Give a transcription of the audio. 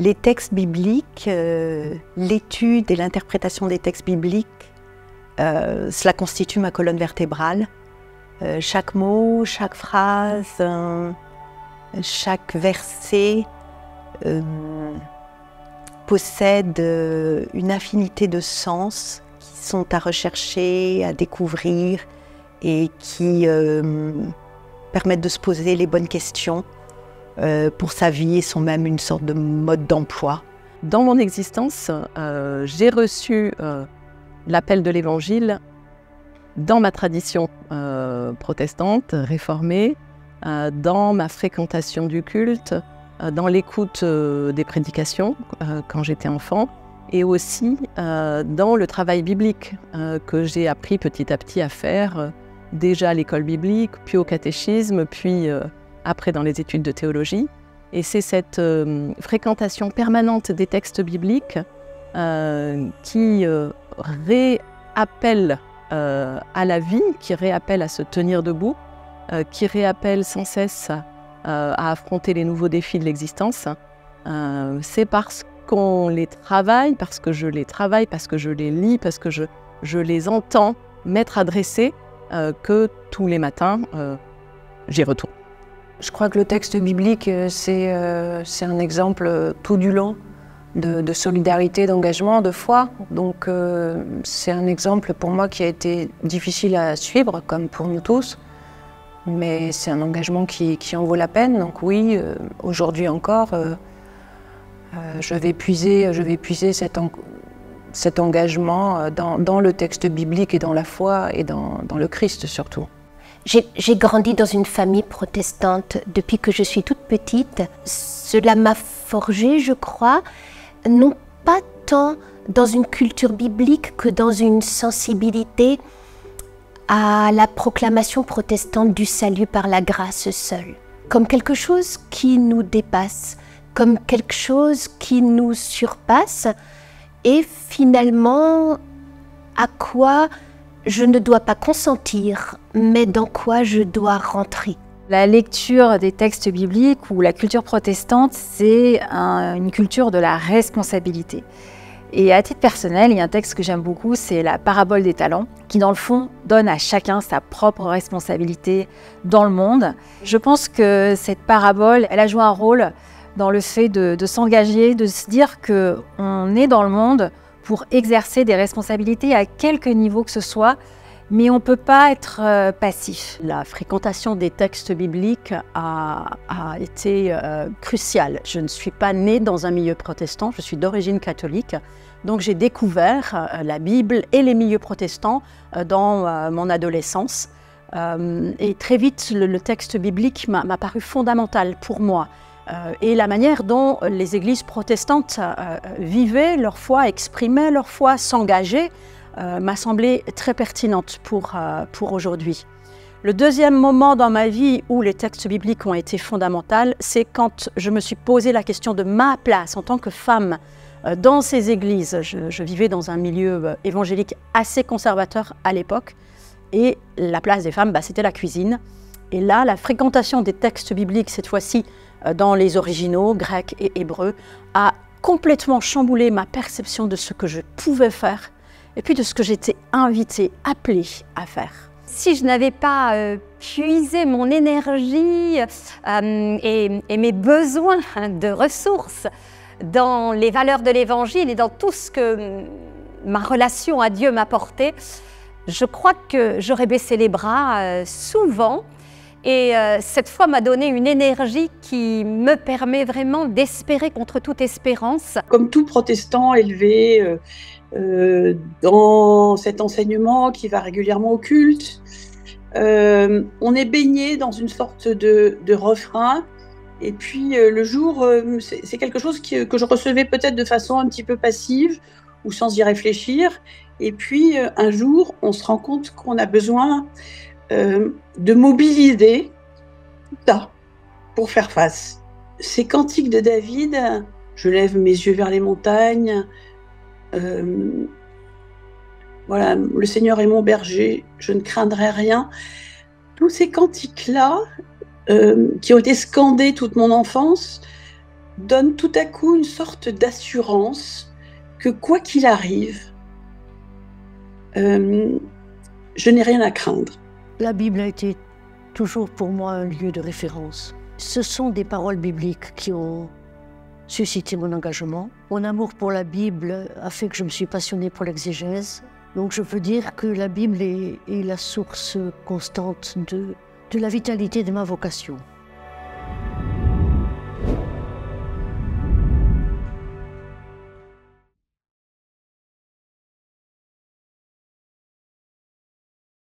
Les textes bibliques, l'étude et l'interprétation des textes bibliques, cela constitue ma colonne vertébrale. Chaque mot, chaque phrase, chaque verset possède une infinité de sens qui sont à rechercher, à découvrir et qui permettent de se poser les bonnes questions pour sa vie et sont même une sorte de mode d'emploi. Dans mon existence, j'ai reçu l'appel de l'Évangile dans ma tradition protestante, réformée, dans ma fréquentation du culte, dans l'écoute des prédications quand j'étais enfant, et aussi dans le travail biblique que j'ai appris petit à petit à faire, déjà à l'école biblique, puis au catéchisme, puis après dans les études de théologie. Et c'est cette fréquentation permanente des textes bibliques qui réappelle à la vie, qui réappelle à se tenir debout, qui réappelle sans cesse à affronter les nouveaux défis de l'existence. C'est parce qu'on les travaille, parce que je les travaille, parce que je les lis, parce que je les entends m'être adressés, que tous les matins, j'y retourne. Je crois que le texte biblique, c'est un exemple tout du long de solidarité, d'engagement, de foi. Donc c'est un exemple pour moi qui a été difficile à suivre, comme pour nous tous. Mais c'est un engagement qui en vaut la peine. Donc oui, aujourd'hui encore, je vais puiser cet engagement dans le texte biblique et dans la foi et dans le Christ surtout. J'ai grandi dans une famille protestante depuis que je suis toute petite. Cela m'a forgée, je crois, non pas tant dans une culture biblique que dans une sensibilité à la proclamation protestante du salut par la grâce seule, comme quelque chose qui nous dépasse, comme quelque chose qui nous surpasse, et finalement à quoi je ne dois pas consentir, mais dans quoi je dois rentrer. La lecture des textes bibliques ou la culture protestante, c'est une culture de la responsabilité. Et à titre personnel, il y a un texte que j'aime beaucoup, c'est la parabole des talents, qui dans le fond donne à chacun sa propre responsabilité dans le monde. Je pense que cette parabole, elle a joué un rôle dans le fait de s'engager, de se dire qu'on est dans le monde pour exercer des responsabilités à quelque niveau que ce soit, mais on ne peut pas être passif. La fréquentation des textes bibliques a été cruciale. Je ne suis pas née dans un milieu protestant, je suis d'origine catholique, donc j'ai découvert la Bible et les milieux protestants dans mon adolescence. Et très vite, le texte biblique m'a paru fondamental pour moi. Et la manière dont les églises protestantes vivaient leur foi, exprimaient leur foi, s'engageaient, m'a semblé très pertinente pour aujourd'hui. Le deuxième moment dans ma vie où les textes bibliques ont été fondamentaux, c'est quand je me suis posé la question de ma place en tant que femme dans ces églises. Je vivais dans un milieu évangélique assez conservateur à l'époque, et la place des femmes, c'était la cuisine. Et là, la fréquentation des textes bibliques, cette fois-ci dans les originaux, grecs et hébreux, a complètement chamboulé ma perception de ce que je pouvais faire et puis de ce que j'étais invitée, appelée à faire. Si je n'avais pas puisé mon énergie et mes besoins de ressources dans les valeurs de l'Évangile et dans tout ce que ma relation à Dieu m'apportait, je crois que j'aurais baissé les bras souvent. Et cette foi m'a donné une énergie qui me permet vraiment d'espérer contre toute espérance. Comme tout protestant élevé dans cet enseignement qui va régulièrement au culte, on est baigné dans une sorte de refrain. Et puis le jour, c'est quelque chose que je recevais peut-être de façon un petit peu passive ou sans y réfléchir. Et puis un jour, on se rend compte qu'on a besoin de mobiliser tout ça pour faire face. Ces cantiques de David, je lève mes yeux vers les montagnes, voilà, le Seigneur est mon berger, je ne craindrai rien. Tous ces cantiques-là, qui ont été scandés toute mon enfance, donne tout à coup une sorte d'assurance que quoi qu'il arrive, je n'ai rien à craindre. La Bible a été toujours pour moi un lieu de référence. Ce sont des paroles bibliques qui ont suscité mon engagement. Mon amour pour la Bible a fait que je me suis passionnée pour l'exégèse. Donc je peux dire que la Bible est la source constante de la vitalité de ma vocation.